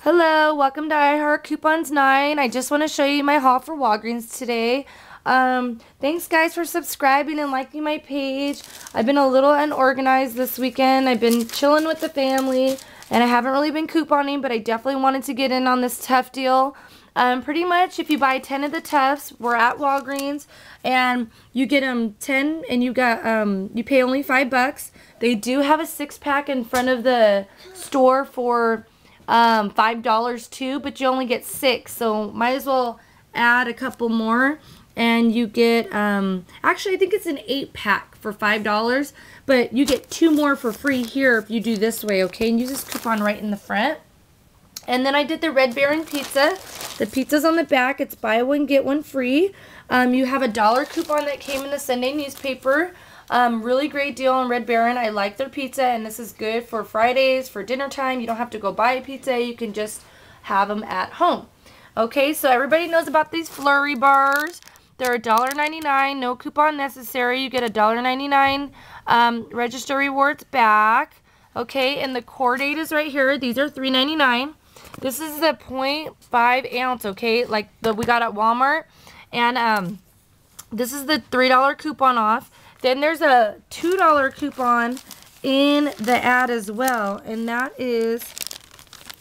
Hello, welcome to iHeart Coupons 9. I just want to show you my haul for Walgreens today. Thanks guys for subscribing and liking my page. I've been a little unorganized this weekend. I've been chilling with the family and I haven't really been couponing, but I definitely wanted to get in on this Tuff deal. Pretty much if you buy 10 of the Tuffs, we're at Walgreens and you get 10 and you pay only $5. They do have a 6-pack in front of the store for $5 too, but you only get 6, so might as well add a couple more and you get actually I think it's an 8-pack for $5, but you get 2 more for free here if you do this way, okay? And use this coupon right in the front. And then I did the Red Baron pizza. The pizza's on the back. It's buy one get one free. You have a $1 coupon that came in the Sunday newspaper. Really great deal on Red Baron. I like their pizza, and this is good for Fridays, for dinner time. You don't have to go buy a pizza. You can just have them at home. Okay, so everybody knows about these Flurry bars. They're $1.99. No coupon necessary. You get a $1.99 register rewards back. Okay, and the core date is right here. These are $3.99. This is the 0.5 ounce, okay, like we got at Walmart. And this is the $3 coupon off. Then there's a $2 coupon in the ad as well, and that is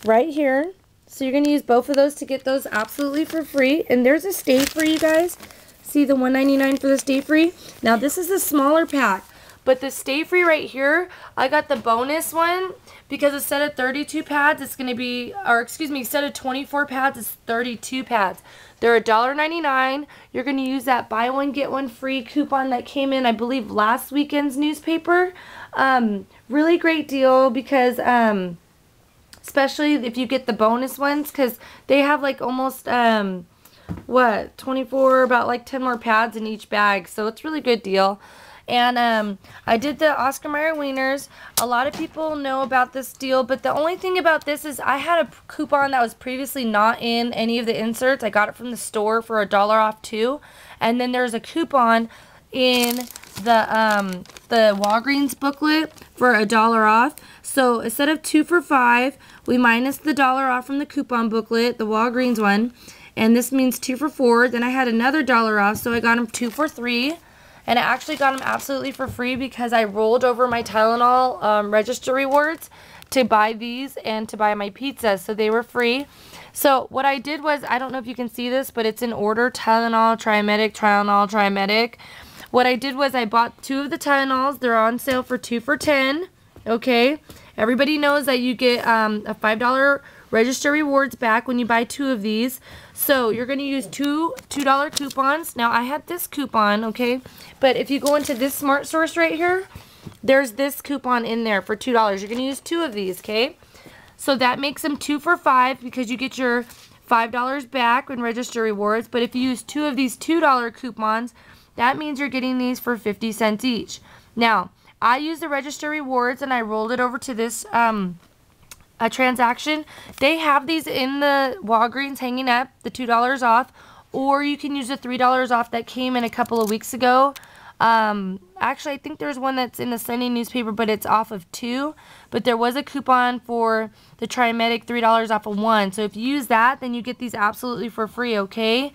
right here. So you're going to use both of those to get those absolutely for free. And there's a Stay Free, you guys. See the $1.99 for the Stay Free? Now this is a smaller pack, but the Stay Free right here, I got the bonus one because instead of 32 pads, it's going to be, or excuse me, instead of 24 pads, it's 32 pads. They're $1.99. You're going to use that buy one get one free coupon that came in, I believe, last weekend's newspaper. Really great deal because, especially if you get the bonus ones, because they have like almost, what, 24, about like 10 more pads in each bag. So it's a really good deal. And I did the Oscar Mayer wieners. A lot of people know about this deal, but the only thing about this is I had a coupon that was previously not in any of the inserts. I got it from the store for $1 off too. And then there's a coupon in the Walgreens booklet for $1 off. So instead of 2 for $5, we minus the $1 off from the coupon booklet, the Walgreens one. And this means 2 for $4. Then I had another $1 off, so I got them 2 for $3. And I actually got them absolutely for free because I rolled over my Tylenol register rewards to buy these and to buy my pizza. So they were free. So what I did was, I don't know if you can see this, but it's in order: Tylenol, Triamedic, Tylenol, Triamedic. What I did was I bought 2 of the Tylenols. They're on sale for 2 for $10. Okay. Everybody knows that you get a $5 register rewards back when you buy 2 of these. So you're going to use $2 coupons. Now I had this coupon, okay, but if you go into this Smart Source right here, there's this coupon in there for $2. You're going to use 2 of these, okay? So that makes them 2 for $5 because you get your $5 back in register rewards. But if you use 2 of these $2 coupons, that means you're getting these for 50 cents each. Now, I used the register rewards and I rolled it over to this a transaction. They have these in the Walgreens hanging up, the $2 off, or you can use the $3 off that came in a couple of weeks ago. Actually, I think there's one that's in the Sunday newspaper, but it's off of 2. But there was a coupon for the Triamedic, $3 off of 1. So if you use that, then you get these absolutely for free, okay?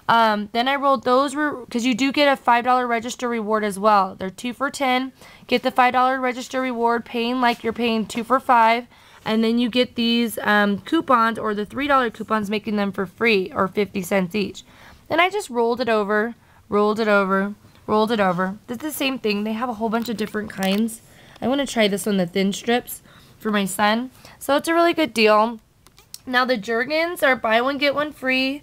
Then I rolled those because you do get a $5 register reward as well. They're 2 for $10. Get the $5 register reward, paying like you're paying 2 for $5. And then you get these coupons, or the $3 coupons, making them for free, or 50 cents each. Then I just rolled it over, rolled it over, rolled it over. It's the same thing. They have a whole bunch of different kinds. I want to try this one, the thin strips, for my son. So it's a really good deal. Now the Jergens are buy one get one free,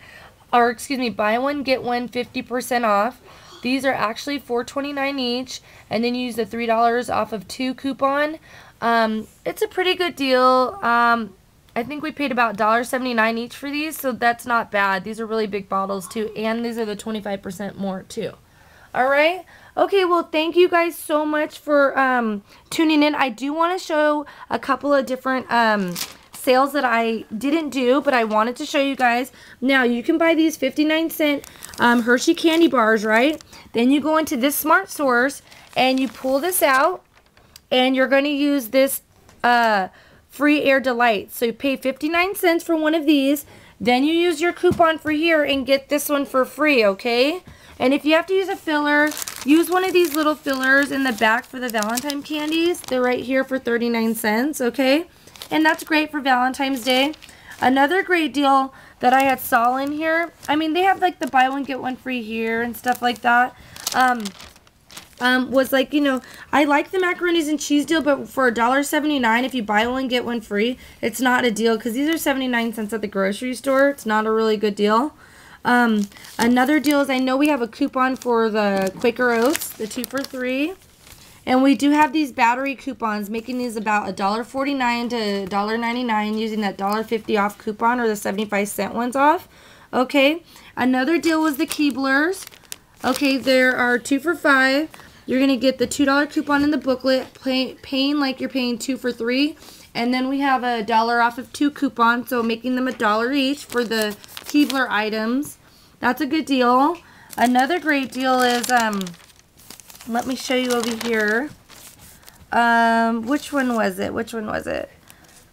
or excuse me, buy one get one 50% off. These are actually $4.29 each, and then you use the $3 off of 2 coupon. It's a pretty good deal. I think we paid about $1.79 each for these, so that's not bad. These are really big bottles too, and these are the 25% more too. Alright? Okay, well, thank you guys so much for tuning in. I do want to show a couple of different sales that I didn't do, but I wanted to show you guys. Now, you can buy these 59-cent Hershey candy bars, right? Then you go into this Smart Source, and you pull this out, and you're going to use this free Air Delights. So you pay 59 cents for one of these. Then you use your coupon for here and get this one for free, okay? And if you have to use a filler, use one of these little fillers in the back for the Valentine candies. They're right here for 39 cents, okay? And that's great for Valentine's Day. Another great deal that I had saw in here, I mean, they have like the buy one, get one free here and stuff like that. Was like, you know, I like the macaronis and cheese deal, but for $1.79, if you buy one, get one free, it's not a deal because these are 79 cents at the grocery store. It's not a really good deal. Another deal is I know we have a coupon for the Quaker Oats, the 2 for $3. And we do have these battery coupons, making these about $1.49 to $1.99 using that $1.50 off coupon or the 75-cent ones off. Okay, another deal was the Keeblers. Okay, there are 2 for $5. You're going to get the $2 coupon in the booklet, paying like you're paying 2 for $3. And then we have a $1 off of 2 coupons, so making them $1 each for the Keebler items. That's a good deal. Another great deal is, let me show you over here. Which one was it? Which one was it?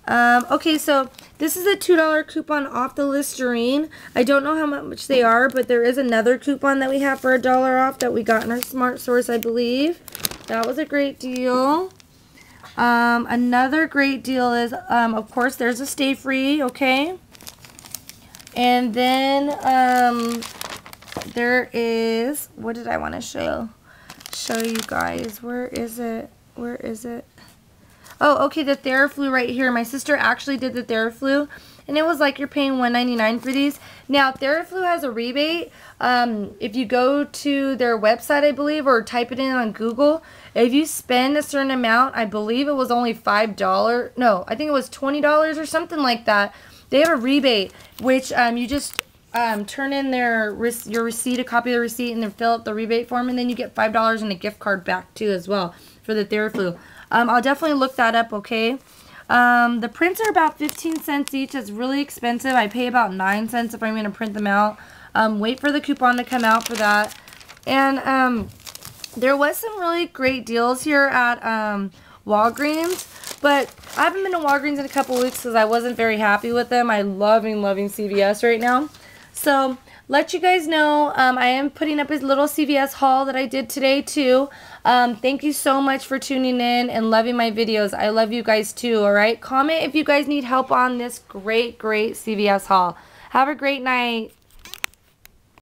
Okay, so this is a $2 coupon off the Listerine. I don't know how much they are, but there is another coupon that we have for $1 off that we got in our Smart Source, I believe. That was a great deal. Another great deal is, of course, there's a Stay Free, okay? And then, there is, what did I want to show you guys? Where is it? Where is it? Oh, okay, the TheraFlu right here. My sister actually did the TheraFlu, and it was like you're paying $1.99 for these. Now, TheraFlu has a rebate. If you go to their website, I believe, or type it in on Google, if you spend a certain amount, I believe it was only $5. No, I think it was $20 or something like that. They have a rebate, which you just turn in your receipt, a copy of the receipt, and then fill out the rebate form, and then you get $5 and a gift card back too as well for the TheraFlu. I'll definitely look that up, okay? The prints are about 15 cents each. It's really expensive. I pay about 9 cents if I'm going to print them out. Wait for the coupon to come out for that. And there was some really great deals here at Walgreens, but I haven't been to Walgreens in a couple weeks because I wasn't very happy with them. I'm loving CVS right now. So, let you guys know, I am putting up a little CVS haul that I did today too. Thank you so much for tuning in and loving my videos. I love you guys too, alright? Comment if you guys need help on this great CVS haul. Have a great night.